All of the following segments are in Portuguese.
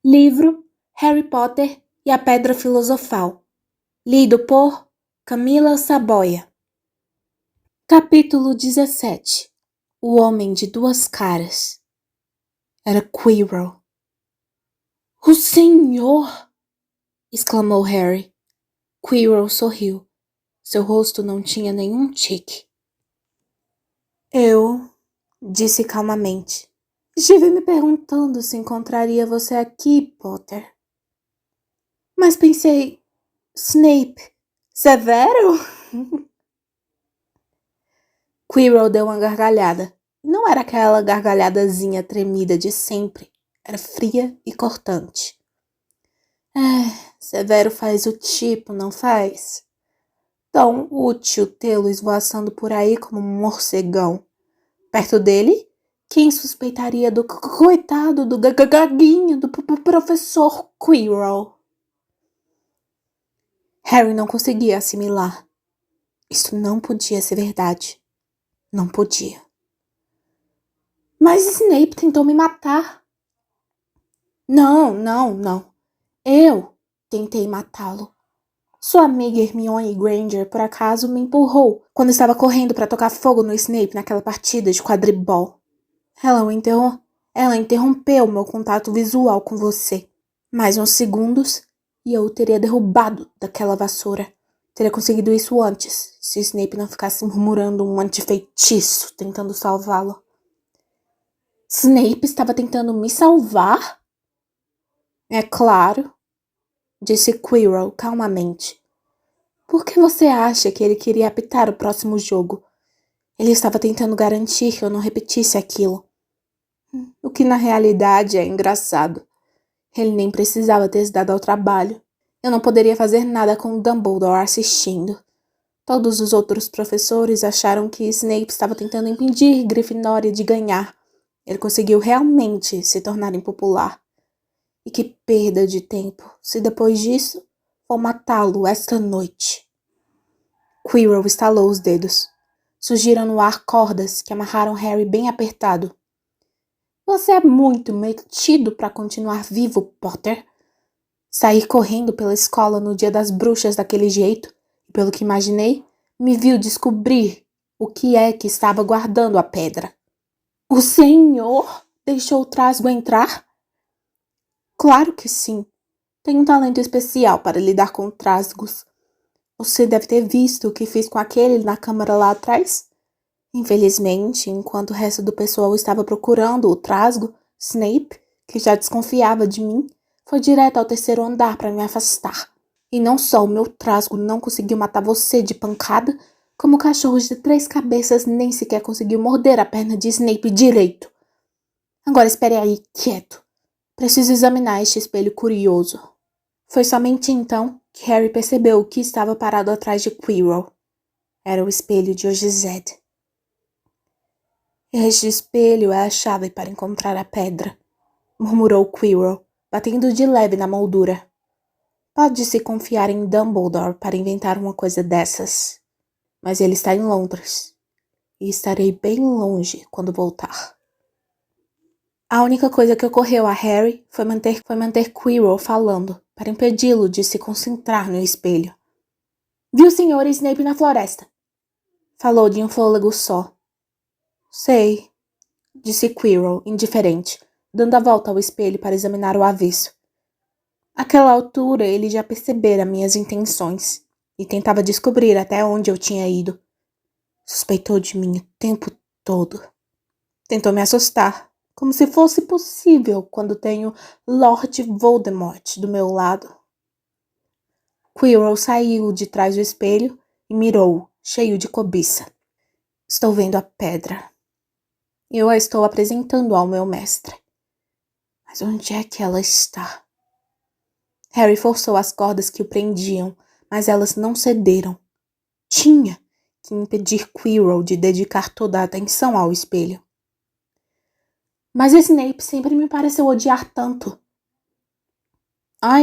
Livro Harry Potter e a Pedra Filosofal. Lido por Camila Saboia. Capítulo 17. O Homem de Duas Caras. Era Quirrell. O Senhor! Exclamou Harry. Quirrell sorriu. Seu rosto não tinha nenhum tique. Eu, disse calmamente, estive me perguntando se encontraria você aqui, Potter. Mas pensei, Snape, Severo? Quirrell deu uma gargalhada. Não era aquela gargalhadazinha tremida de sempre. Era fria e cortante. Severo faz o tipo, não faz? Tão útil tê-lo esvoaçando por aí como um morcegão. Perto dele, quem suspeitaria do coitado do gaguinho do professor Quirrell? Harry não conseguia assimilar. Isso não podia ser verdade. Não podia. Mas Snape tentou me matar. Não. Eu tentei matá-lo. Sua amiga Hermione Granger, por acaso, me empurrou quando estava correndo para tocar fogo no Snape naquela partida de quadribol. Ela interrompeu meu contato visual com você. Mais uns segundos e eu o teria derrubado daquela vassoura. Teria conseguido isso antes, se Snape não ficasse murmurando um antifeitiço tentando salvá-lo. Snape estava tentando me salvar? É claro, disse Quirrell calmamente. Por que você acha que ele queria apitar o próximo jogo? Ele estava tentando garantir que eu não repetisse aquilo. O que na realidade é engraçado. Ele nem precisava ter se dado ao trabalho. Eu não poderia fazer nada com Dumbledore assistindo. Todos os outros professores acharam que Snape estava tentando impedir Grifinória de ganhar. Ele conseguiu realmente se tornar impopular. E que perda de tempo, se depois disso vou matá-lo esta noite. Quirrell estalou os dedos. Surgiram no ar cordas que amarraram Harry bem apertado. Você é muito metido para continuar vivo, Potter. Sair correndo pela escola no dia das bruxas daquele jeito, e pelo que imaginei, me viu descobrir o que é que estava guardando a pedra. O senhor deixou o trasgo entrar? Claro que sim. Tenho um talento especial para lidar com trasgos. Você deve ter visto o que fiz com aquele na câmara lá atrás? Infelizmente, enquanto o resto do pessoal estava procurando o trasgo, Snape, que já desconfiava de mim, foi direto ao terceiro andar para me afastar. E não só o meu trasgo não conseguiu matar você de pancada, como o cachorro de 3 cabeças nem sequer conseguiu morder a perna de Snape direito. Agora espere aí, quieto. Preciso examinar este espelho curioso. Foi somente então que Harry percebeu o que estava parado atrás de Quirrell. Era o espelho de Ogized. Este espelho é a chave para encontrar a pedra, murmurou Quirrell, batendo de leve na moldura. Pode-se confiar em Dumbledore para inventar uma coisa dessas. Mas ele está em Londres. E estarei bem longe quando voltar. A única coisa que ocorreu a Harry foi manter Quirrell falando, para impedi-lo de se concentrar no espelho. Vi o Sr. Snape na floresta. Falou de um fôlego só. Sei, disse Quirrell, indiferente, dando a volta ao espelho para examinar o avesso. Àquela altura ele já percebera minhas intenções e tentava descobrir até onde eu tinha ido. Suspeitou de mim o tempo todo. Tentou me assustar, como se fosse possível quando tenho Lord Voldemort do meu lado. Quirrell saiu de trás do espelho e mirou, cheio de cobiça. Estou vendo a pedra. Eu a estou apresentando ao meu mestre. Mas onde é que ela está? Harry forçou as cordas que o prendiam, mas elas não cederam. Tinha que impedir Quirrell de dedicar toda a atenção ao espelho. Mas Snape sempre me pareceu odiar tanto.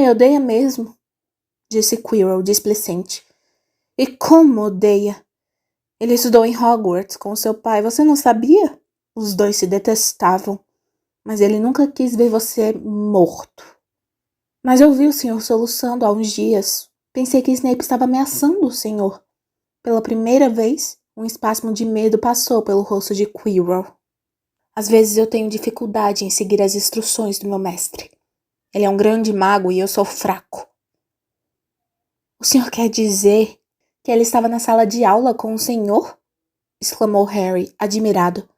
Odeia mesmo, disse Quirrell displicente. E como odeia? Ele estudou em Hogwarts com seu pai, você não sabia? Os dois se detestavam, mas ele nunca quis ver você morto. Mas eu vi o senhor soluçando há uns dias. Pensei que Snape estava ameaçando o senhor. Pela primeira vez, um espasmo de medo passou pelo rosto de Quirrell. Às vezes eu tenho dificuldade em seguir as instruções do meu mestre. Ele é um grande mago e eu sou fraco. O senhor quer dizer que ele estava na sala de aula com o senhor? Exclamou Harry, admirado.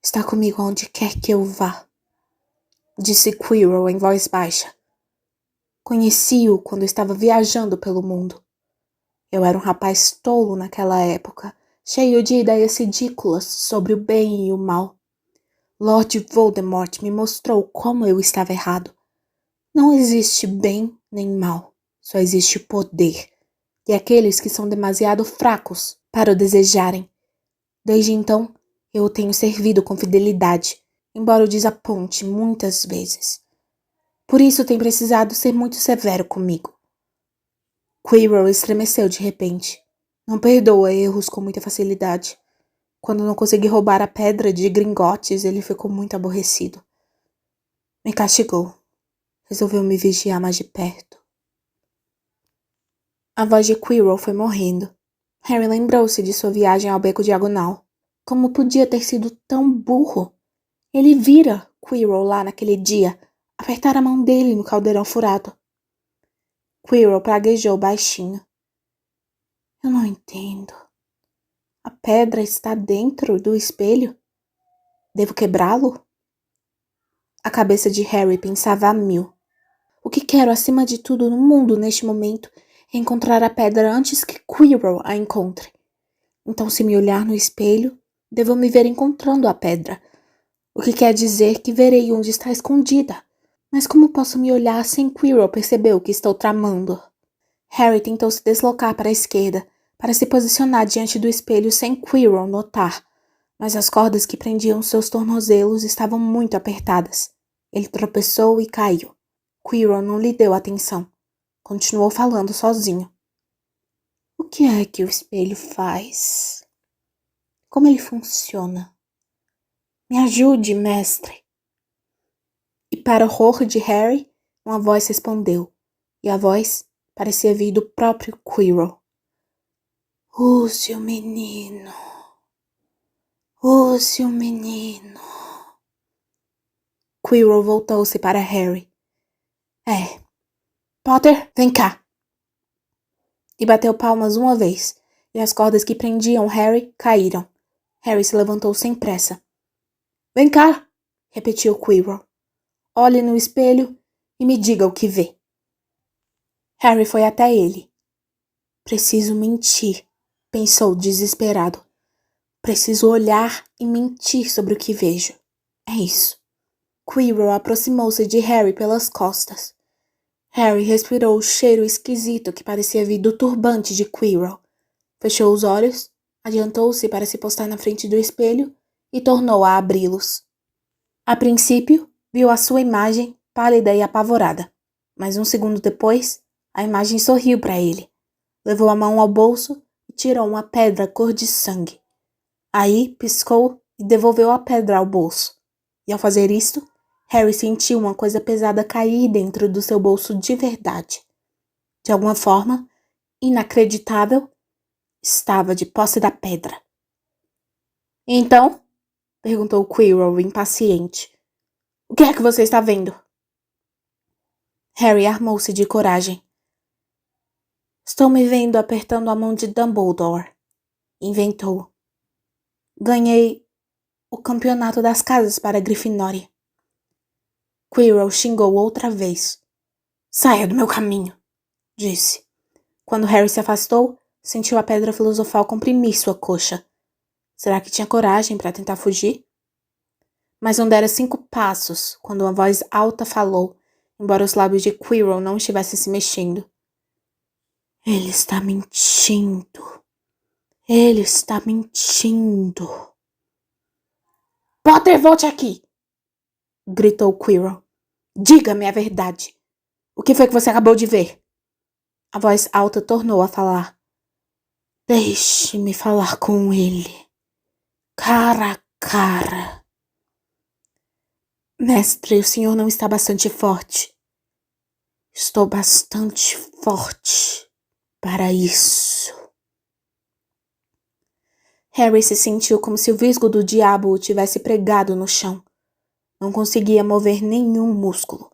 Está comigo onde quer que eu vá, disse Quirrell em voz baixa. Conheci-o quando estava viajando pelo mundo. Eu era um rapaz tolo naquela época, cheio de ideias ridículas sobre o bem e o mal. Lord Voldemort me mostrou como eu estava errado. Não existe bem nem mal, só existe poder. E aqueles que são demasiado fracos para o desejarem. Desde então, eu o tenho servido com fidelidade, embora o desaponte muitas vezes. Por isso tem precisado ser muito severo comigo. Quirrell estremeceu de repente. Não perdoa erros com muita facilidade. Quando não consegui roubar a pedra de Gringotts, ele ficou muito aborrecido. Me castigou. Resolveu me vigiar mais de perto. A voz de Quirrell foi morrendo. Harry lembrou-se de sua viagem ao Beco Diagonal. Como podia ter sido tão burro? Ele vira Quirrell lá naquele dia, apertar a mão dele no caldeirão furado. Quirrell praguejou baixinho. Eu não entendo. A pedra está dentro do espelho? Devo quebrá-lo? A cabeça de Harry pensava a mil. O que quero acima de tudo no mundo neste momento é encontrar a pedra antes que Quirrell a encontre. Então, se me olhar no espelho, devo me ver encontrando a pedra. O que quer dizer que verei onde está escondida. Mas como posso me olhar sem Quirrell perceber o que estou tramando? Harry tentou se deslocar para a esquerda, para se posicionar diante do espelho sem Quirrell notar, mas as cordas que prendiam seus tornozelos estavam muito apertadas. Ele tropeçou e caiu. Quirrell não lhe deu atenção. Continuou falando sozinho. O que é que o espelho faz? Como ele funciona? Me ajude, mestre. E para o horror de Harry, uma voz respondeu, e a voz parecia vir do próprio Quirrell. Use o menino. Use o menino. Quirrell voltou-se para Harry. Potter, vem cá. E bateu palmas uma vez, e as cordas que prendiam Harry caíram. Harry se levantou sem pressa. Vem cá, repetiu Quirrell. Olhe no espelho e me diga o que vê. Harry foi até ele. Preciso mentir, pensou desesperado. Preciso olhar e mentir sobre o que vejo. É isso. Quirrell aproximou-se de Harry pelas costas. Harry respirou o cheiro esquisito que parecia vir do turbante de Quirrell. Fechou os olhos, adiantou-se para se postar na frente do espelho e tornou a abri-los. A princípio, viu a sua imagem pálida e apavorada, mas um segundo depois, a imagem sorriu para ele. Levou a mão ao bolso e tirou uma pedra cor de sangue. Aí, piscou e devolveu a pedra ao bolso. E ao fazer isto, Harry sentiu uma coisa pesada cair dentro do seu bolso de verdade. De alguma forma, inacreditável, estava de posse da pedra. Então? Perguntou Quirrell, impaciente. O que é que você está vendo? Harry armou-se de coragem. Estou me vendo apertando a mão de Dumbledore, inventou. Ganhei o campeonato das casas para a Grifinória. Quirrell xingou outra vez. Saia do meu caminho, disse. Quando Harry se afastou, sentiu a pedra filosofal comprimir sua coxa. Será que tinha coragem para tentar fugir? Mas não dera 5 passos quando uma voz alta falou, embora os lábios de Quirrell não estivessem se mexendo. Ele está mentindo. Ele está mentindo. Potter, volte aqui! Gritou Quirrell. Diga-me a verdade. O que foi que você acabou de ver? A voz alta tornou a falar. Deixe-me falar com ele. Cara a cara. Mestre, o senhor não está bastante forte. Estou bastante forte para isso. Harry se sentiu como se o visgo do diabo o tivesse pregado no chão. Não conseguia mover nenhum músculo.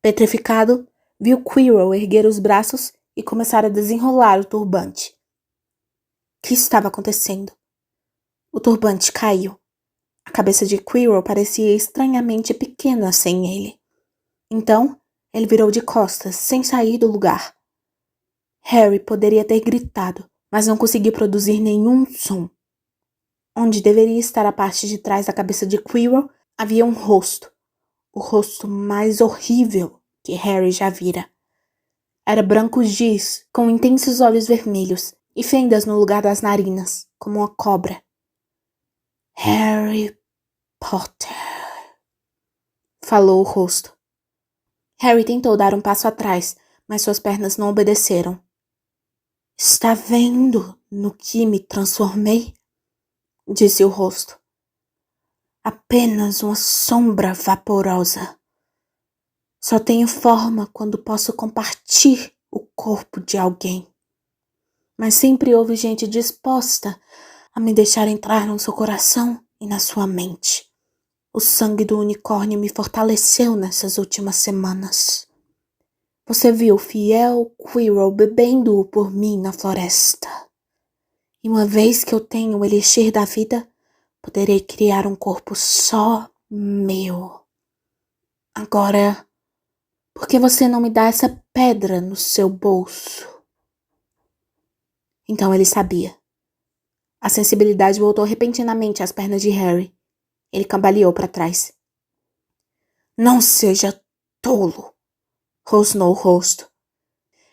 Petrificado, viu Quirrell erguer os braços e começar a desenrolar o turbante. O que estava acontecendo? O turbante caiu. A cabeça de Quirrell parecia estranhamente pequena sem ele. Então, ele virou de costas, sem sair do lugar. Harry poderia ter gritado, mas não conseguiu produzir nenhum som. Onde deveria estar a parte de trás da cabeça de Quirrell, havia um rosto. O rosto mais horrível que Harry já vira. Era branco giz, com intensos olhos vermelhos e fendas no lugar das narinas, como uma cobra. Harry Potter, falou o rosto. Harry tentou dar um passo atrás, mas suas pernas não obedeceram. Está vendo no que me transformei? Disse o rosto. Apenas uma sombra vaporosa. Só tenho forma quando posso compartilhar o corpo de alguém. Mas sempre houve gente disposta a me deixar entrar no seu coração e na sua mente. O sangue do unicórnio me fortaleceu nessas últimas semanas. Você viu o fiel Quirrell bebendo-o por mim na floresta. E uma vez que eu tenho o elixir da vida, poderei criar um corpo só meu. Agora, por que você não me dá essa pedra no seu bolso? Então ele sabia. A sensibilidade voltou repentinamente às pernas de Harry. Ele cambaleou para trás. Não seja tolo, rosnou o rosto.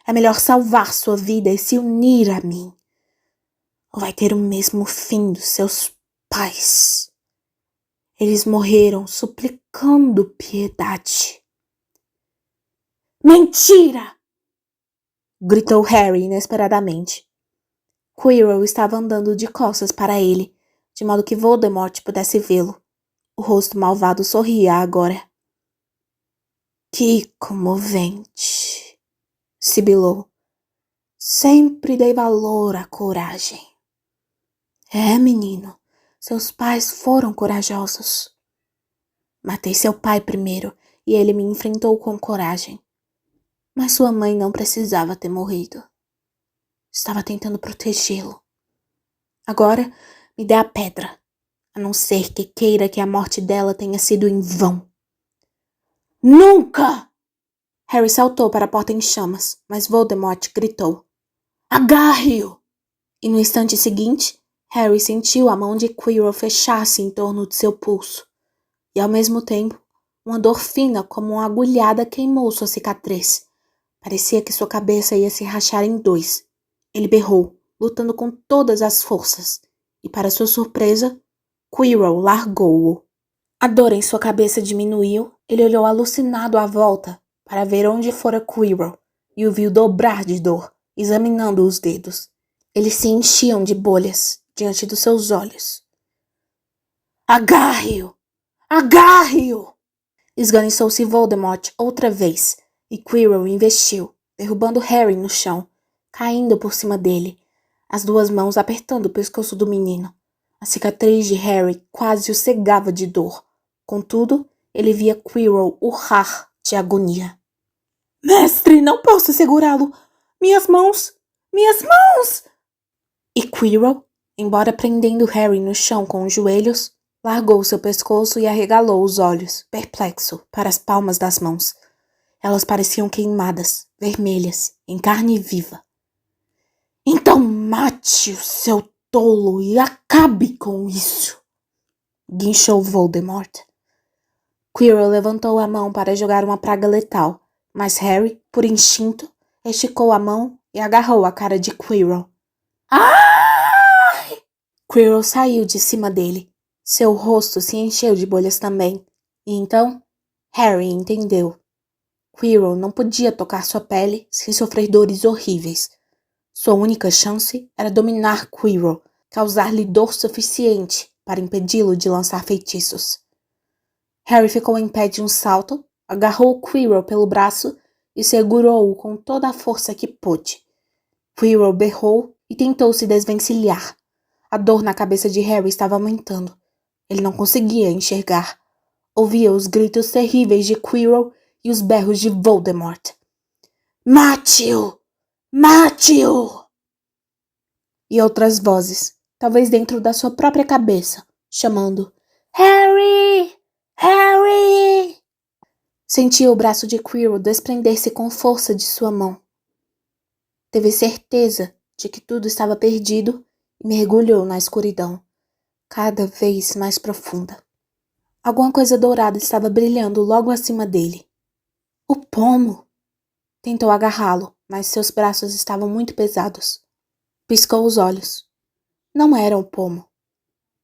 É melhor salvar sua vida e se unir a mim. Ou vai ter o mesmo fim dos seus pais. Eles morreram suplicando piedade. Mentira! Gritou Harry inesperadamente. Quirrell estava andando de costas para ele, de modo que Voldemort pudesse vê-lo. O rosto malvado sorria agora. Que comovente, sibilou. Sempre dei valor à coragem. É, menino, seus pais foram corajosos. Matei seu pai primeiro e ele me enfrentou com coragem. Mas sua mãe não precisava ter morrido. Estava tentando protegê-lo. Agora, me dê a pedra, a não ser que queira que a morte dela tenha sido em vão. Nunca! Harry saltou para a porta em chamas, mas Voldemort gritou. Agarre-o! E no instante seguinte, Harry sentiu a mão de Quirrell fechar-se em torno de seu pulso. E ao mesmo tempo, uma dor fina como uma agulhada queimou sua cicatriz. Parecia que sua cabeça ia se rachar em dois. Ele berrou, lutando com todas as forças. E para sua surpresa, Quirrell largou-o. A dor em sua cabeça diminuiu, ele olhou alucinado à volta para ver onde fora Quirrell e o viu dobrar de dor, examinando os dedos. Eles se enchiam de bolhas diante dos seus olhos. Agarre-o! Agarre-o! Esganiçou-se Voldemort outra vez, e Quirrell investiu, derrubando Harry no chão, caindo por cima dele, as duas mãos apertando o pescoço do menino. A cicatriz de Harry quase o cegava de dor. Contudo, ele via Quirrell urrar de agonia. Mestre, não posso segurá-lo! Minhas mãos! Minhas mãos! E Quirrell, embora prendendo Harry no chão com os joelhos, largou seu pescoço e arregalou os olhos, perplexo, para as palmas das mãos. Elas pareciam queimadas, vermelhas, em carne viva. Então mate o seu tolo e acabe com isso! Guinchou Voldemort. Quirrell levantou a mão para jogar uma praga letal, mas Harry, por instinto, esticou a mão e agarrou a cara de Quirrell. Ai! Quirrell saiu de cima dele. Seu rosto se encheu de bolhas também. E então, Harry entendeu. Quirrell não podia tocar sua pele sem sofrer dores horríveis. Sua única chance era dominar Quirrell, causar-lhe dor suficiente para impedi-lo de lançar feitiços. Harry ficou em pé de um salto, agarrou Quirrell pelo braço e segurou-o com toda a força que pôde. Quirrell berrou e tentou se desvencilhar. A dor na cabeça de Harry estava aumentando. Ele não conseguia enxergar. Ouvia os gritos terríveis de Quirrell e os berros de Voldemort. Mate-o! Mate-o! E outras vozes, talvez dentro da sua própria cabeça, chamando Harry! Harry! Sentia o braço de Quirrell desprender-se com força de sua mão. Teve certeza de que tudo estava perdido e mergulhou na escuridão, cada vez mais profunda. Alguma coisa dourada estava brilhando logo acima dele. O pomo! Tentou agarrá-lo, mas seus braços estavam muito pesados. Piscou os olhos. Não era um pomo.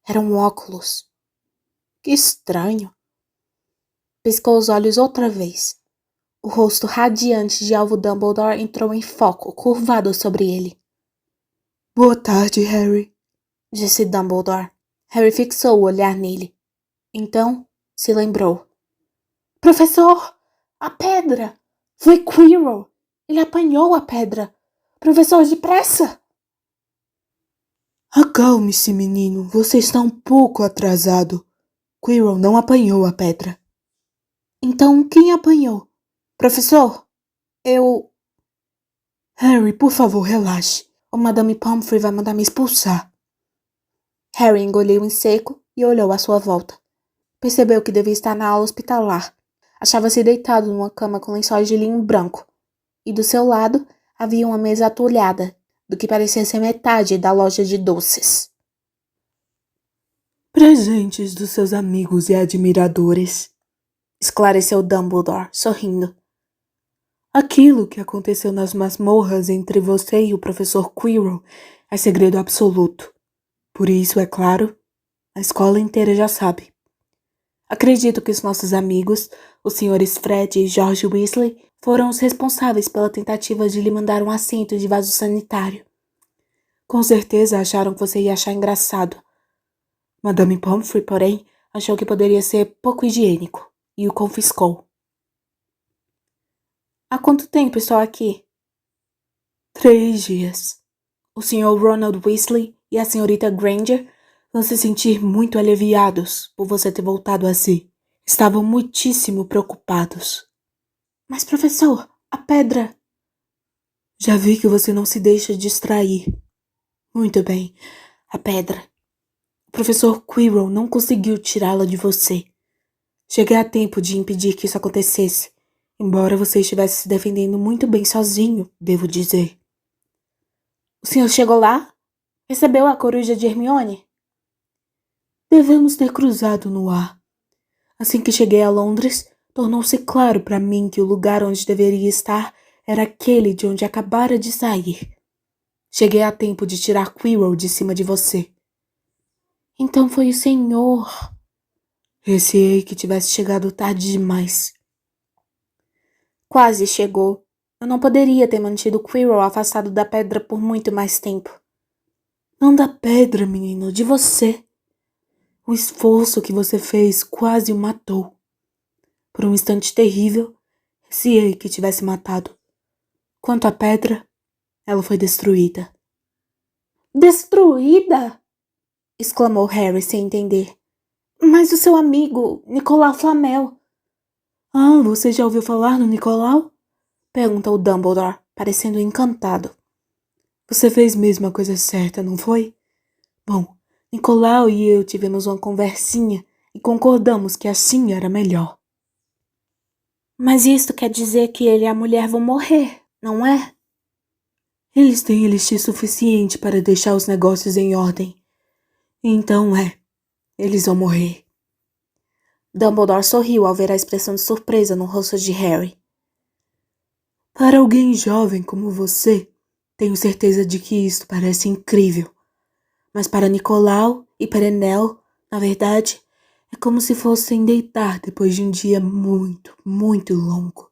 Era um óculos. Que estranho. Piscou os olhos outra vez. O rosto radiante de Alvo Dumbledore entrou em foco, curvado sobre ele. Boa tarde, Harry, disse Dumbledore. Harry fixou o olhar nele. Então, se lembrou. Professor! A pedra! Foi Quirrell! Ele apanhou a pedra! Professor, depressa! Acalme-se, menino. Você está um pouco atrasado. Quirrell não apanhou a pedra. Então, quem apanhou? Professor, eu... Harry, por favor, relaxe. Ou Madame Pomfrey vai mandar me expulsar. Harry engoliu em seco e olhou à sua volta. Percebeu que devia estar na aula hospitalar. Achava-se deitado numa cama com lençóis de linho branco. E do seu lado havia uma mesa atulhada, do que parecia ser metade da loja de doces. Presentes dos seus amigos e admiradores, esclareceu Dumbledore, sorrindo. Aquilo que aconteceu nas masmorras entre você e o professor Quirrell é segredo absoluto. Por isso, é claro, a escola inteira já sabe. Acredito que os nossos amigos, os senhores Fred e George Weasley, foram os responsáveis pela tentativa de lhe mandar um assento de vaso sanitário. Com certeza acharam que você ia achar engraçado. Madame Pomfrey, porém, achou que poderia ser pouco higiênico e o confiscou. Há quanto tempo estou aqui? 3 dias. O Sr. Ronald Weasley e a Srta. Granger vão se sentir muito aliviados por você ter voltado a si. Estavam muitíssimo preocupados. Mas, professor, a pedra... Já vi que você não se deixa distrair. Muito bem, a pedra. O professor Quirrell não conseguiu tirá-la de você. Cheguei a tempo de impedir que isso acontecesse, embora você estivesse se defendendo muito bem sozinho, devo dizer. O senhor chegou lá? Recebeu a coruja de Hermione? Devemos ter cruzado no ar. Assim que cheguei a Londres, tornou-se claro para mim que o lugar onde deveria estar era aquele de onde acabara de sair. Cheguei a tempo de tirar Quirrell de cima de você. Então foi o senhor. Receei que tivesse chegado tarde demais. Quase chegou. Eu não poderia ter mantido Quirrell afastado da pedra por muito mais tempo. Não da pedra, menino, de você. O esforço que você fez quase o matou. Por um instante terrível, receei que tivesse matado. Quanto à pedra, ela foi destruída. Destruída? Exclamou Harry sem entender. Mas o seu amigo, Nicolau Flamel... Ah, você já ouviu falar no Nicolau? Perguntou Dumbledore, parecendo encantado. Você fez mesmo a coisa certa, não foi? Bom, Nicolau e eu tivemos uma conversinha e concordamos que assim era melhor. Mas isto quer dizer que ele e a mulher vão morrer, não é? Eles têm elixir suficiente para deixar os negócios em ordem. Então eles vão morrer. Dumbledore sorriu ao ver a expressão de surpresa no rosto de Harry. Para alguém jovem como você, tenho certeza de que isto parece incrível. Mas para Nicolau e Perenelle, na verdade, é como se fossem deitar depois de um dia muito, muito longo.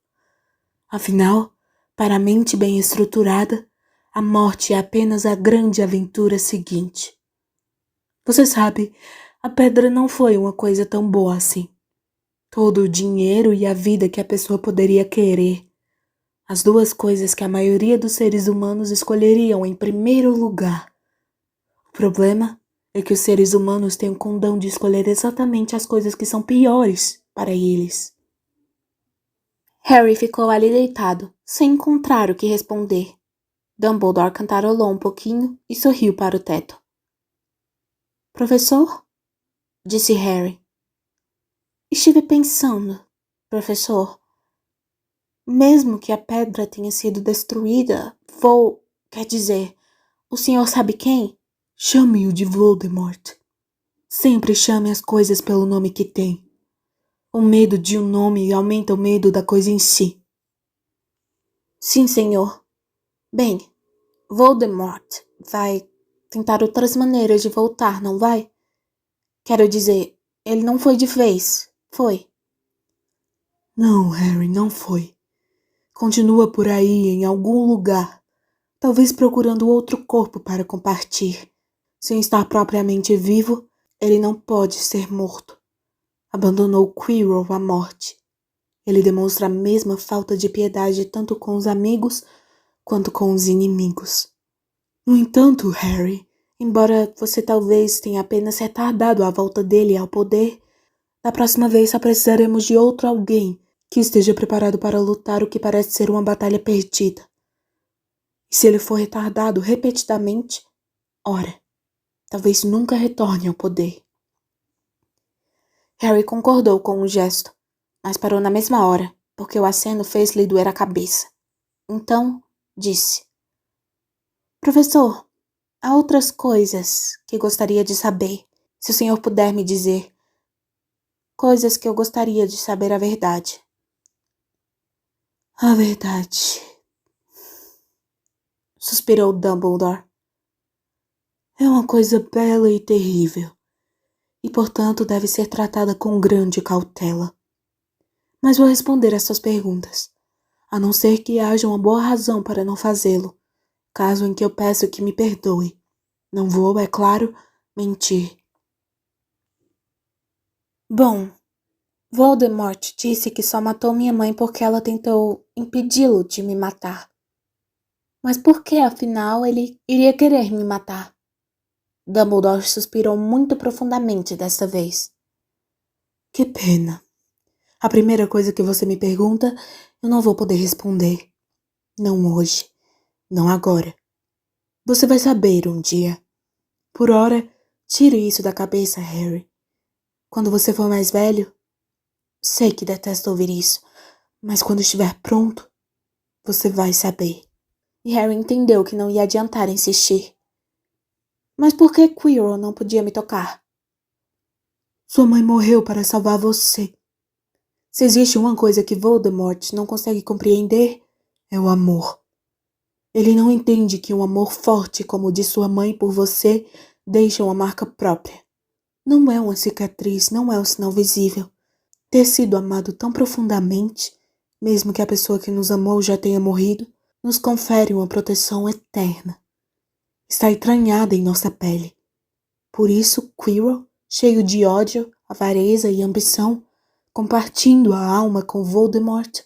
Afinal, para a mente bem estruturada, a morte é apenas a grande aventura seguinte. Você sabe, a pedra não foi uma coisa tão boa assim. Todo o dinheiro e a vida que a pessoa poderia querer. As duas coisas que a maioria dos seres humanos escolheriam em primeiro lugar. O problema é que os seres humanos têm o condão de escolher exatamente as coisas que são piores para eles. Harry ficou ali deitado, sem encontrar o que responder. Dumbledore cantarolou um pouquinho e sorriu para o teto. Professor? Disse Harry. Estive pensando, professor. Mesmo que a pedra tenha sido destruída, quer dizer, o senhor sabe quem? Chame-o de Voldemort. Sempre chame as coisas pelo nome que tem. O medo de um nome aumenta o medo da coisa em si. Sim, senhor. Bem, Voldemort vai tentar outras maneiras de voltar, não vai? Quero dizer, ele não foi de vez, foi? Não, Harry, não foi. Continua por aí, em algum lugar, talvez procurando outro corpo para compartilhar. Sem estar propriamente vivo, ele não pode ser morto. Abandonou Quirrell à morte. Ele demonstra a mesma falta de piedade tanto com os amigos quanto com os inimigos. No entanto, Harry, embora você talvez tenha apenas retardado a volta dele ao poder, da próxima vez só precisaremos de outro alguém que esteja preparado para lutar o que parece ser uma batalha perdida. E se ele for retardado repetidamente, ora, talvez nunca retorne ao poder. Harry concordou com o gesto, mas parou na mesma hora, porque o aceno fez-lhe doer a cabeça. Então, disse: Professor, há outras coisas que gostaria de saber, se o senhor puder me dizer. Coisas que eu gostaria de saber a verdade. A verdade, suspirou Dumbledore. É uma coisa bela e terrível, e portanto deve ser tratada com grande cautela. Mas vou responder às suas perguntas, a não ser que haja uma boa razão para não fazê-lo, caso em que eu peço que me perdoe. Não vou, é claro, mentir. Bom, Voldemort disse que só matou minha mãe porque ela tentou impedi-lo de me matar. Mas por que, afinal, ele iria querer me matar? Dumbledore suspirou muito profundamente desta vez. Que pena. A primeira coisa que você me pergunta, eu não vou poder responder. Não hoje. Não agora. Você vai saber um dia. Por ora, tire isso da cabeça, Harry. Quando você for mais velho, sei que detesta ouvir isso, mas quando estiver pronto, você vai saber. E Harry entendeu que não ia adiantar insistir. Mas por que Quirrell não podia me tocar? Sua mãe morreu para salvar você. Se existe uma coisa que Voldemort não consegue compreender, é o amor. Ele não entende que um amor forte como o de sua mãe por você deixa uma marca própria. Não é uma cicatriz, não é um sinal visível. Ter sido amado tão profundamente, mesmo que a pessoa que nos amou já tenha morrido, nos confere uma proteção eterna. Está entranhada em nossa pele. Por isso, Quirrell, cheio de ódio, avareza e ambição, compartilhando a alma com Voldemort,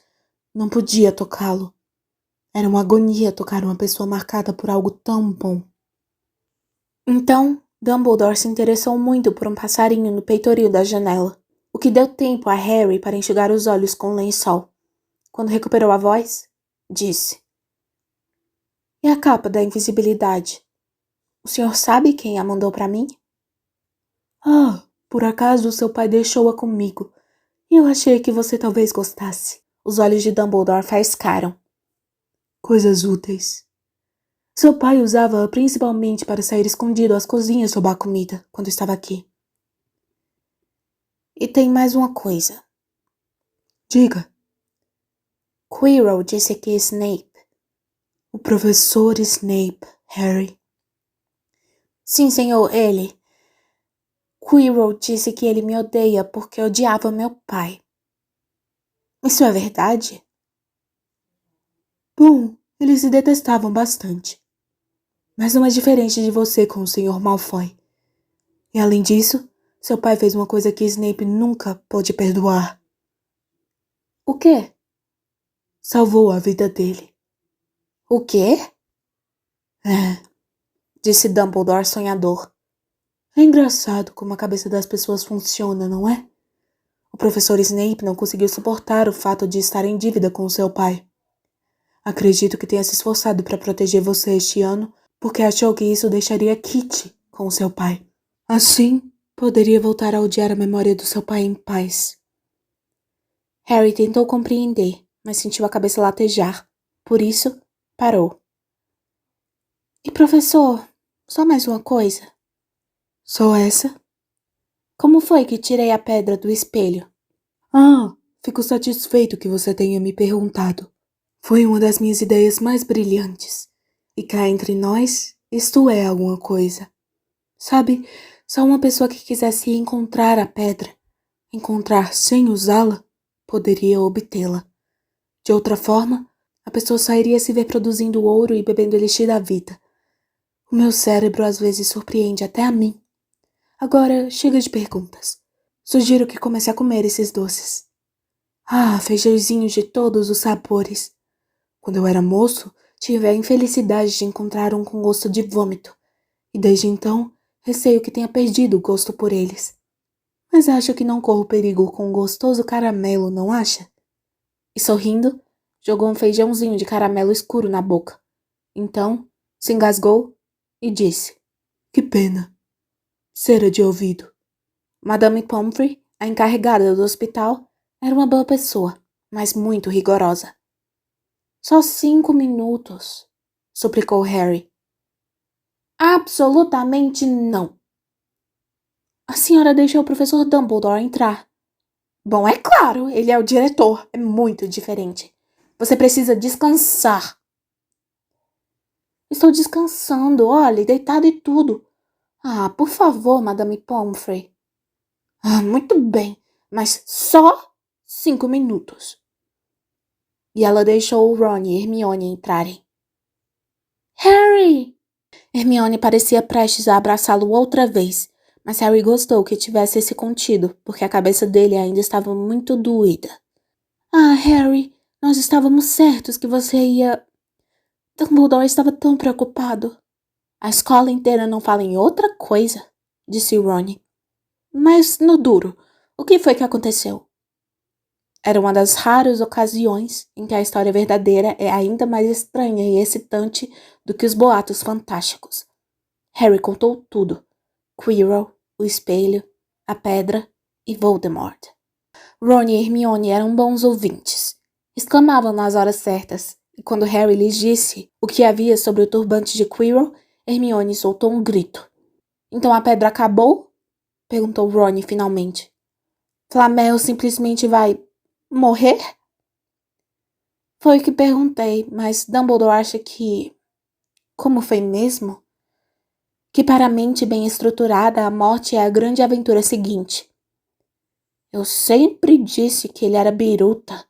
não podia tocá-lo. Era uma agonia tocar uma pessoa marcada por algo tão bom. Então, Dumbledore se interessou muito por um passarinho no peitoril da janela, o que deu tempo a Harry para enxugar os olhos com o lençol. Quando recuperou a voz, disse: E a capa da invisibilidade? O senhor sabe quem a mandou para mim? Ah, por acaso seu pai deixou-a comigo, e eu achei que você talvez gostasse. Os olhos de Dumbledore faiscaram. Coisas úteis. Seu pai usava-a principalmente para sair escondido às cozinhas roubar a comida, quando estava aqui. E tem mais uma coisa. Diga. Quirrell disse que Snape... O professor Snape, Harry. Sim, senhor, ele. Quirrell disse que ele me odeia porque odiava meu pai. Isso é verdade? Bom, eles se detestavam bastante. Mas não é diferente de você com o Sr. Malfoy. E além disso, seu pai fez uma coisa que Snape nunca pôde perdoar. O quê? Salvou a vida dele. O quê? Disse Dumbledore sonhador. É engraçado como a cabeça das pessoas funciona, não é? O professor Snape não conseguiu suportar o fato de estar em dívida com seu pai. Acredito que tenha se esforçado para proteger você este ano, porque achou que isso deixaria Kitty com seu pai. Assim, poderia voltar a odiar a memória do seu pai em paz. Harry tentou compreender, mas sentiu a cabeça latejar. Por isso, parou. E professor, só mais uma coisa. Só essa? Como foi que tirei a pedra do espelho? Fico satisfeito que você tenha me perguntado. Foi uma das minhas ideias mais brilhantes. E cá entre nós, isto é alguma coisa. Sabe, só uma pessoa que quisesse encontrar a pedra, encontrar sem usá-la, poderia obtê-la. De outra forma, a pessoa só iria se ver produzindo ouro e bebendo elixir da vida. O meu cérebro às vezes surpreende até a mim. Agora, chega de perguntas. Sugiro que comece a comer esses doces. Feijõezinhos de todos os sabores. Quando eu era moço, tive a infelicidade de encontrar um com gosto de vômito. E desde então, receio que tenha perdido o gosto por eles. Mas acho que não corro perigo com um gostoso caramelo, não acha? E sorrindo, jogou um feijãozinho de caramelo escuro na boca. Então, se engasgou e disse: Que pena. Cera de ouvido. Madame Pomfrey, a encarregada do hospital, era uma boa pessoa, mas muito rigorosa. Só 5 minutos, suplicou Harry. Absolutamente não. A senhora deixou o professor Dumbledore entrar. Bom, é claro, ele é o diretor, é muito diferente. Você precisa descansar. Estou descansando, olhe, deitado e tudo. Por favor, Madame Pomfrey. Muito bem, mas só 5 minutos. E ela deixou Ron e Hermione entrarem. Harry! Hermione parecia prestes a abraçá-lo outra vez, mas Harry gostou que tivesse se contido, porque a cabeça dele ainda estava muito doída. Harry, nós estávamos certos que você ia... Dumbledore estava tão preocupado. A escola inteira não fala em outra coisa, disse Ron. Mas, no duro, o que foi que aconteceu? Era uma das raras ocasiões em que a história verdadeira é ainda mais estranha e excitante do que os boatos fantásticos. Harry contou tudo. Quirrell, o espelho, a pedra e Voldemort. Ron e Hermione eram bons ouvintes. Exclamavam nas horas certas, e quando Harry lhes disse o que havia sobre o turbante de Quirrell, Hermione soltou um grito. Então a pedra acabou? Perguntou Ron finalmente. Flamel simplesmente vai morrer? Foi o que perguntei, mas Dumbledore acha que... Como foi mesmo? Que para a mente bem estruturada, a morte é a grande aventura seguinte. Eu sempre disse que ele era biruta,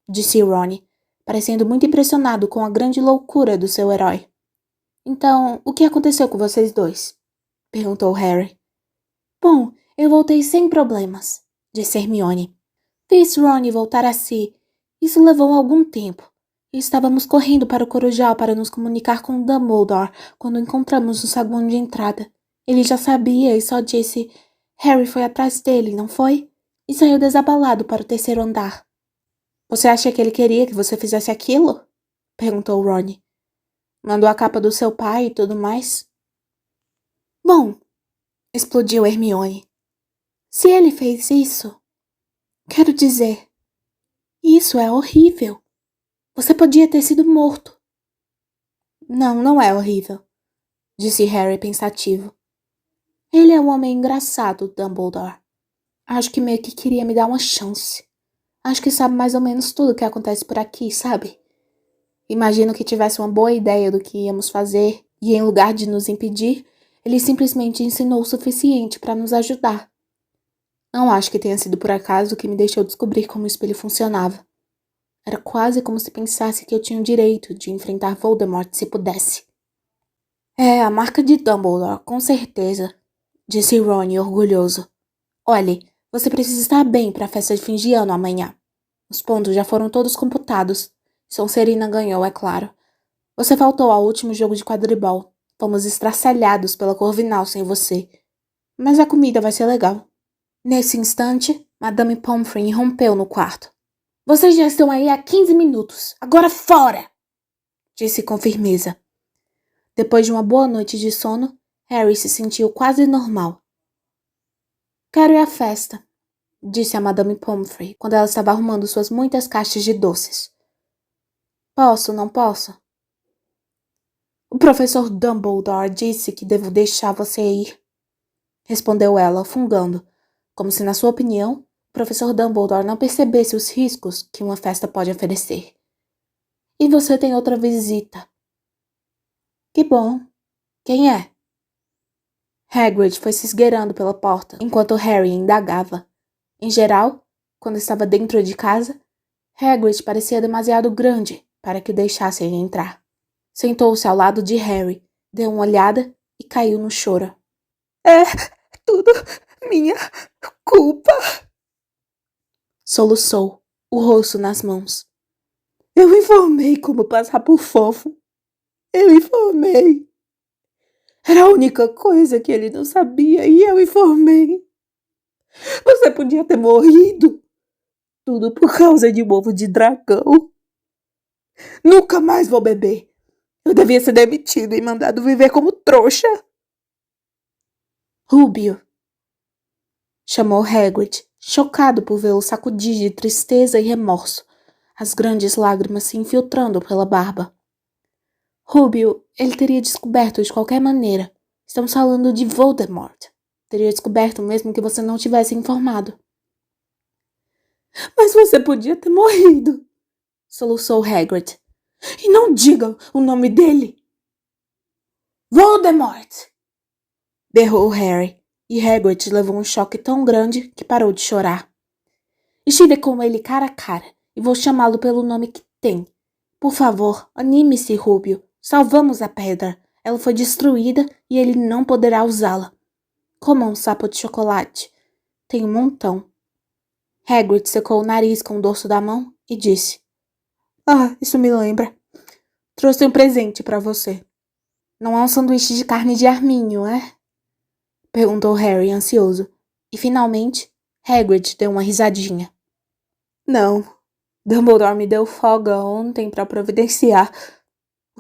disse Ron, parecendo muito impressionado com a grande loucura do seu herói. Então, o que aconteceu com vocês dois? Perguntou Harry. Bom, eu voltei sem problemas, disse Hermione. Fiz Ron voltar a si. Isso levou algum tempo. Estávamos correndo para o Corujal para nos comunicar com Dumbledore quando encontramos no saguão de entrada. Ele já sabia e só disse... Harry foi atrás dele, não foi? E saiu desabalado para o 3º andar. Você acha que ele queria que você fizesse aquilo? Perguntou Ron. Mandou a capa do seu pai e tudo mais? Bom, explodiu Hermione. Se ele fez isso... Quero dizer... Isso é horrível. Você podia ter sido morto. Não, não é horrível, disse Harry pensativo. Ele é um homem engraçado, Dumbledore. Acho que meio que queria me dar uma chance. Acho que sabe mais ou menos tudo o que acontece por aqui, sabe? Imagino que tivesse uma boa ideia do que íamos fazer e, em lugar de nos impedir, ele simplesmente ensinou o suficiente para nos ajudar. Não acho que tenha sido por acaso que me deixou descobrir como o espelho funcionava. Era quase como se pensasse que eu tinha o direito de enfrentar Voldemort se pudesse. É a marca de Dumbledore, com certeza, disse Ron orgulhoso. Olhe, você precisa estar bem para a festa de fim de ano amanhã. Os pontos já foram todos computados. Sonserina ganhou, é claro. Você faltou ao último jogo de quadribol. Fomos estraçalhados pela Corvinal sem você. Mas a comida vai ser legal. Nesse instante, Madame Pomfrey irrompeu no quarto. Vocês já estão aí há 15 minutos. Agora fora! Disse com firmeza. Depois de uma boa noite de sono, Harry se sentiu quase normal. Quero ir à festa, disse a Madame Pomfrey quando ela estava arrumando suas muitas caixas de doces. Posso, não posso? O professor Dumbledore disse que devo deixar você ir, respondeu ela, fungando, como se, na sua opinião, o professor Dumbledore não percebesse os riscos que uma festa pode oferecer. E você tem outra visita. Que bom. Quem é? Hagrid foi se esgueirando pela porta, enquanto Harry indagava. Em geral, quando estava dentro de casa, Hagrid parecia demasiado grande para que o deixassem entrar. Sentou-se ao lado de Harry, deu uma olhada e caiu no choro. É tudo minha culpa, soluçou, o rosto nas mãos. Eu informei como passar por fofo. Eu informei. Era a única coisa que ele não sabia e eu informei. Você podia ter morrido. Tudo por causa de um ovo de dragão. Nunca mais vou beber. Eu devia ser demitido e mandado viver como trouxa. Rúbio, chamou Hagrid, chocado por vê-lo sacudir de tristeza e remorso, as grandes lágrimas se infiltrando pela barba. Rúbio, ele teria descoberto de qualquer maneira. Estamos falando de Voldemort. Teria descoberto mesmo que você não tivesse informado. Mas você podia ter morrido, soluçou Hagrid. E não diga o nome dele. Voldemort! Berrou Harry, e Hagrid levou um choque tão grande que parou de chorar. Estive com ele cara a cara, e vou chamá-lo pelo nome que tem. Por favor, anime-se, Rúbio. Salvamos a pedra. Ela foi destruída e ele não poderá usá-la. Coma um sapo de chocolate. Tem um montão. Hagrid secou o nariz com o dorso da mão e disse. Ah, isso me lembra. Trouxe um presente para você. Não é um sanduíche de carne de arminho, é? Perguntou Harry, ansioso. E, finalmente, Hagrid deu uma risadinha. Não. Dumbledore me deu folga ontem para providenciar.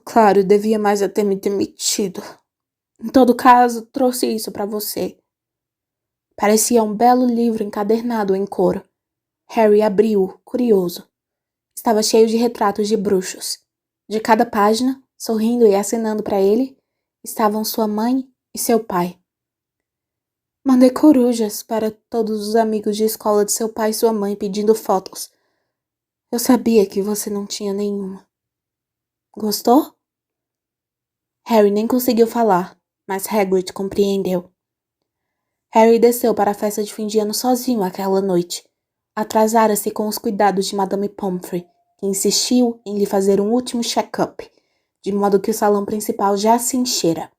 Claro, devia mais ter me demitido. Em todo caso, trouxe isso para você. Parecia um belo livro encadernado em couro. Harry abriu-o, curioso. Estava cheio de retratos de bruxos. De cada página, sorrindo e acenando para ele, estavam sua mãe e seu pai. Mandei corujas para todos os amigos de escola de seu pai e sua mãe pedindo fotos. Eu sabia que você não tinha nenhuma. Gostou? Harry nem conseguiu falar, mas Hagrid compreendeu. Harry desceu para a festa de fim de ano sozinho aquela noite. Atrasara-se com os cuidados de Madame Pomfrey, que insistiu em lhe fazer um último check-up, de modo que o salão principal já se enchera.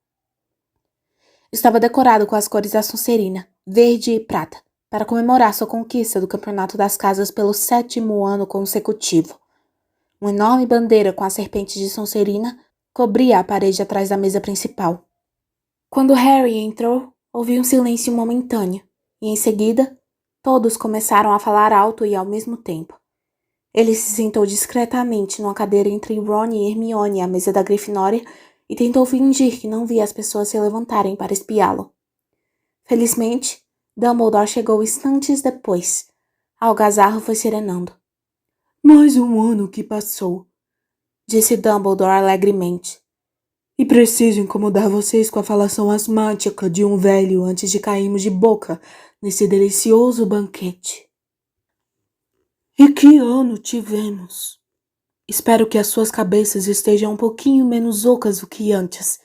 Estava decorado com as cores da Sonserina, verde e prata, para comemorar sua conquista do Campeonato das Casas pelo 7º ano consecutivo. Uma enorme bandeira com a serpente de Sonserina cobria a parede atrás da mesa principal. Quando Harry entrou, houve um silêncio momentâneo, e em seguida, todos começaram a falar alto e ao mesmo tempo. Ele se sentou discretamente numa cadeira entre Ron e Hermione à mesa da Grifinória e tentou fingir que não via as pessoas se levantarem para espiá-lo. Felizmente, Dumbledore chegou instantes depois. A algazarra foi serenando. Mais um ano que passou, disse Dumbledore alegremente. E preciso incomodar vocês com a falação asmática de um velho antes de cairmos de boca nesse delicioso banquete. E que ano tivemos! Espero que as suas cabeças estejam um pouquinho menos ocas do que antes.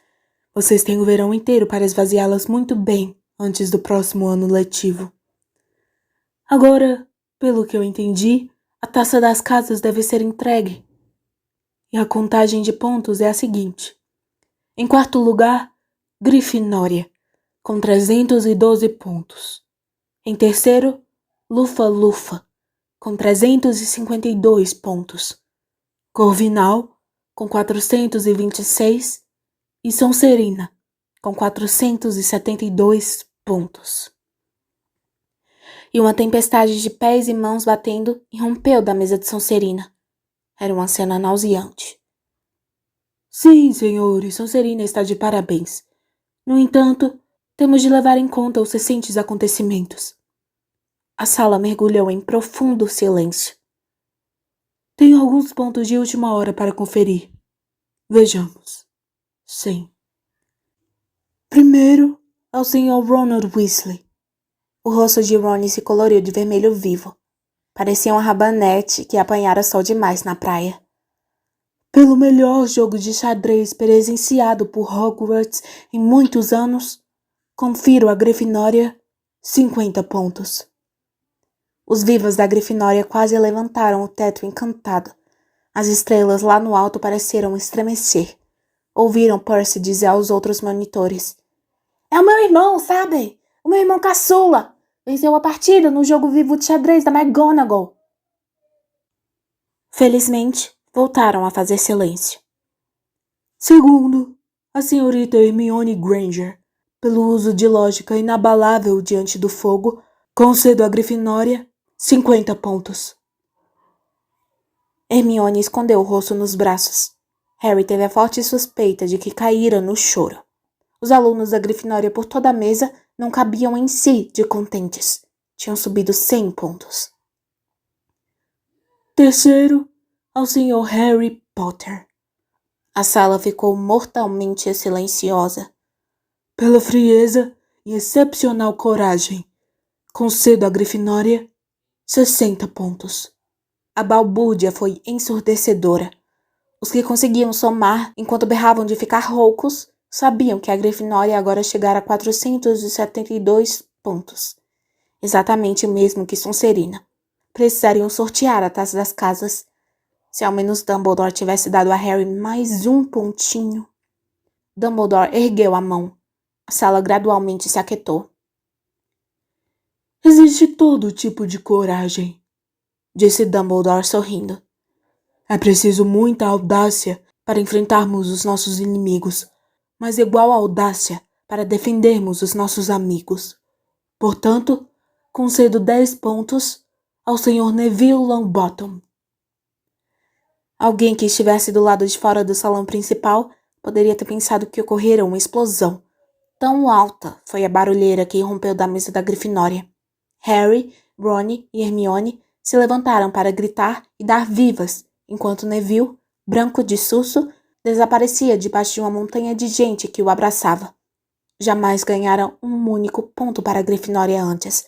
Vocês têm o verão inteiro para esvaziá-las muito bem antes do próximo ano letivo. Agora, pelo que eu entendi, a taça das casas deve ser entregue. E a contagem de pontos é a seguinte. Em quarto lugar, Grifinória, com 312 pontos. Em terceiro, Lufa-Lufa, com 352 pontos. Corvinal, com 426, e Sonserina, com 472 pontos. E uma tempestade de pés e mãos batendo irrompeu da mesa de Sonserina. Era uma cena nauseante. Sim, senhores, Sonserina está de parabéns. No entanto, temos de levar em conta os recentes acontecimentos. A sala mergulhou em profundo silêncio. Tenho alguns pontos de última hora para conferir. Vejamos. Sim. Primeiro, ao Sr. Ronald Weasley. O rosto de Ron se coloriu de vermelho vivo. Parecia uma rabanete que apanhara sol demais na praia. Pelo melhor jogo de xadrez presenciado por Hogwarts em muitos anos, confiro a Grifinória 50 pontos. Os vivos da Grifinória quase levantaram o teto encantado. As estrelas lá no alto pareceram estremecer. Ouviram Percy dizer aos outros monitores: É o meu irmão, sabe? O meu irmão caçula! Venceu a partida no jogo vivo de xadrez da McGonagall. Felizmente, voltaram a fazer silêncio. Segundo, a senhorita Hermione Granger, pelo uso de lógica inabalável diante do fogo, concedo à Grifinória 50 pontos. Hermione escondeu o rosto nos braços. Harry teve a forte suspeita de que caíra no choro. Os alunos da Grifinória por toda a mesa não cabiam em si de contentes. Tinham subido 100 pontos. Terceiro, ao Sr. Harry Potter. A sala ficou mortalmente silenciosa. Pela frieza e excepcional coragem, concedo à Grifinória 60 pontos. A balbúrdia foi ensurdecedora. Os que conseguiam somar enquanto berravam de ficar roucos sabiam que a Grifinória agora chegara a 472 pontos. Exatamente o mesmo que Sonserina. Precisariam sortear a taça das casas. Se ao menos Dumbledore tivesse dado a Harry mais um pontinho. Dumbledore ergueu a mão. A sala gradualmente se aquietou. Existe todo tipo de coragem, disse Dumbledore sorrindo. É preciso muita audácia para enfrentarmos os nossos inimigos, mas igual audácia para defendermos os nossos amigos. Portanto, concedo 10 pontos ao Sr. Neville Longbottom. Alguém que estivesse do lado de fora do salão principal poderia ter pensado que ocorrera uma explosão. Tão alta foi a barulheira que irrompeu da mesa da Grifinória. Harry, Ron e Hermione se levantaram para gritar e dar vivas, enquanto Neville, branco de susto, desaparecia debaixo de uma montanha de gente que o abraçava. Jamais ganharam um único ponto para a Grifinória antes.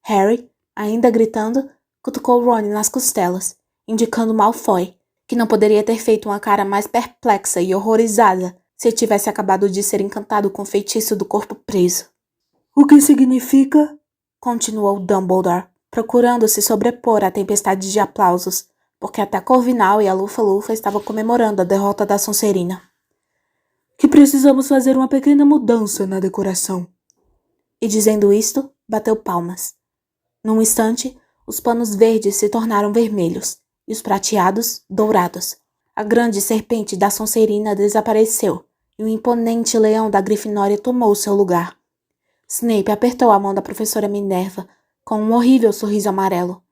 Harry, ainda gritando, cutucou Ron nas costelas, indicando Malfoy, que não poderia ter feito uma cara mais perplexa e horrorizada se tivesse acabado de ser encantado com o feitiço do corpo preso. O que significa? Continuou Dumbledore, procurando se sobrepor à tempestade de aplausos, porque até Corvinal e a Lufa-Lufa estavam comemorando a derrota da Sonserina. Que precisamos fazer uma pequena mudança na decoração. E dizendo isto, bateu palmas. Num instante, os panos verdes se tornaram vermelhos, e os prateados, dourados. A grande serpente da Sonserina desapareceu, e o imponente leão da Grifinória tomou seu lugar. Snape apertou a mão da professora Minerva com um horrível sorriso amarelo.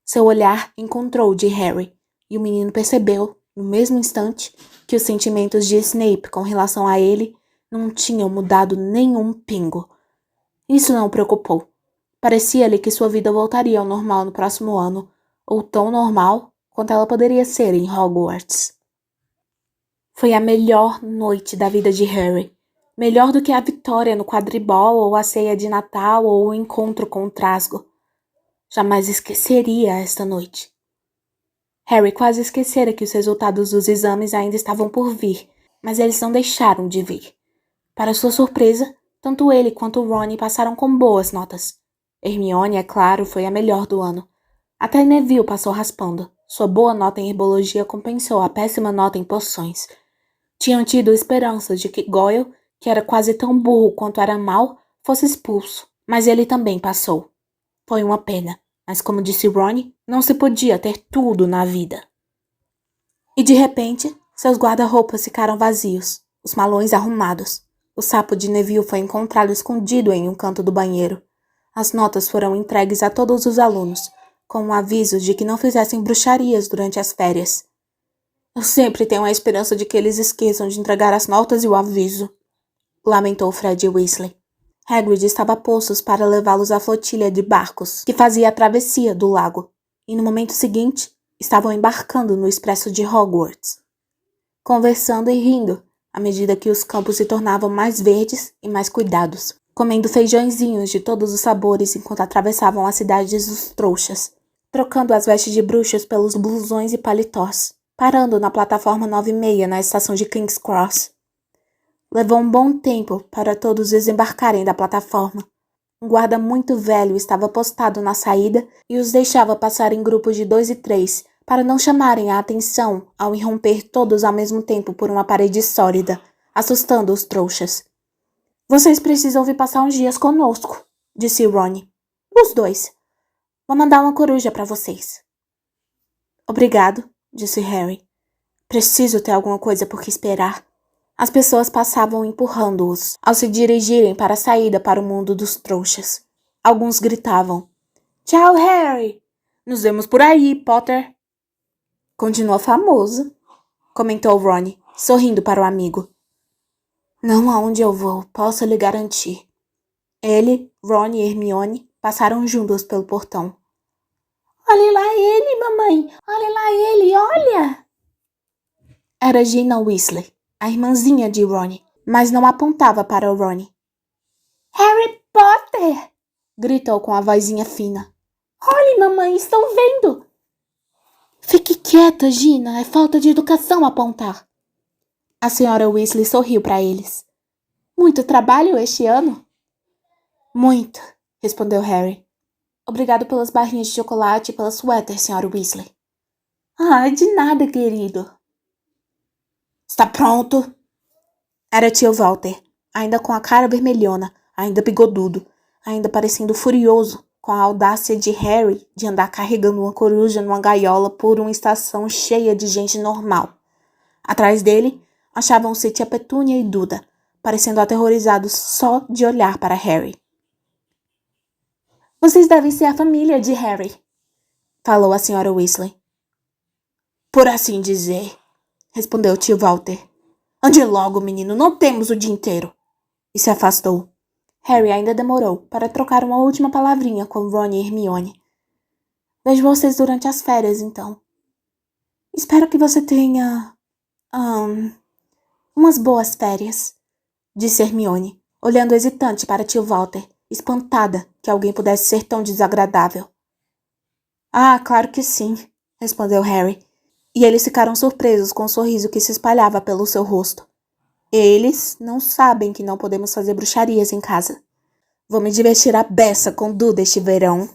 Seu olhar encontrou o de Harry, e o menino percebeu, no mesmo instante, que os sentimentos de Snape com relação a ele não tinham mudado nem um pingo. Isso não o preocupou. Parecia-lhe que sua vida voltaria ao normal no próximo ano, ou tão normal quanto ela poderia ser em Hogwarts. Foi a melhor noite da vida de Harry. Melhor do que a vitória no quadribol, ou a ceia de Natal, ou o encontro com o Trasgo. Jamais esqueceria esta noite. Harry quase esquecera que os resultados dos exames ainda estavam por vir, mas eles não deixaram de vir. Para sua surpresa, tanto ele quanto Ron passaram com boas notas. Hermione, é claro, foi a melhor do ano. Até Neville passou raspando. Sua boa nota em herbologia compensou a péssima nota em poções. Tinham tido esperança de que Goyle, que era quase tão burro quanto era mau, fosse expulso, mas ele também passou. Foi uma pena, mas como disse Ron, não se podia ter tudo na vida. E de repente, seus guarda-roupas ficaram vazios, os malões arrumados. O sapo de Neville foi encontrado escondido em um canto do banheiro. As notas foram entregues a todos os alunos, com um aviso de que não fizessem bruxarias durante as férias. Eu sempre tenho a esperança de que eles esqueçam de entregar as notas e o aviso, lamentou Fred Weasley. Hagrid estava a postos para levá-los à flotilha de barcos que fazia a travessia do lago, e no momento seguinte estavam embarcando no expresso de Hogwarts, conversando e rindo à medida que os campos se tornavam mais verdes e mais cuidados, comendo feijõezinhos de todos os sabores enquanto atravessavam as cidades dos trouxas, trocando as vestes de bruxas pelos blusões e paletós, parando na plataforma 9/6 na estação de King's Cross. Levou um bom tempo para todos desembarcarem da plataforma. Um guarda muito velho estava postado na saída e os deixava passar em grupos de 2 e 3, para não chamarem a atenção ao irromper todos ao mesmo tempo por uma parede sólida, assustando os trouxas. Vocês precisam vir passar uns dias conosco, disse Ron. Os dois. Vou mandar uma coruja para vocês. Obrigado, disse Harry. Preciso ter alguma coisa por que esperar. As pessoas passavam empurrando-os ao se dirigirem para a saída para o mundo dos trouxas. Alguns gritavam: Tchau, Harry! Nos vemos por aí, Potter! Continua famoso, comentou Ron, sorrindo para o amigo. Não aonde eu vou, posso lhe garantir. Ele, Ron e Hermione passaram juntos pelo portão. Olhe lá ele, mamãe! Olhe lá ele, olha! Era Gina Weasley, a irmãzinha de Ron, mas não apontava para o Ron. Harry Potter! Gritou com a vozinha fina. Olhe, mamãe, estou vendo! Fique quieta, Gina, é falta de educação apontar. A senhora Weasley sorriu para eles. Muito trabalho este ano? Muito, respondeu Harry. Obrigado pelas barrinhas de chocolate e pela suéter, senhora Weasley. Ah, de nada, querido. Está pronto? Era tio Walter, ainda com a cara vermelhona, ainda bigodudo, ainda parecendo furioso com a audácia de Harry de andar carregando uma coruja numa gaiola por uma estação cheia de gente normal. Atrás dele, achavam-se tia Petúnia e Duda, parecendo aterrorizados só de olhar para Harry. Vocês devem ser a família de Harry, falou a senhora Weasley. Por assim dizer, respondeu tio Walter. Ande logo, menino, não temos o dia inteiro. E se afastou. Harry ainda demorou para trocar uma última palavrinha com Ron e Hermione. Vejo vocês durante as férias, então. Espero que você tenha... umas boas férias, disse Hermione, olhando hesitante para tio Walter, espantada que alguém pudesse ser tão desagradável. Ah, claro que sim, respondeu Harry, e eles ficaram surpresos com o sorriso que se espalhava pelo seu rosto. Eles não sabem que não podemos fazer bruxarias em casa. Vou me divertir à beça com Duda este verão.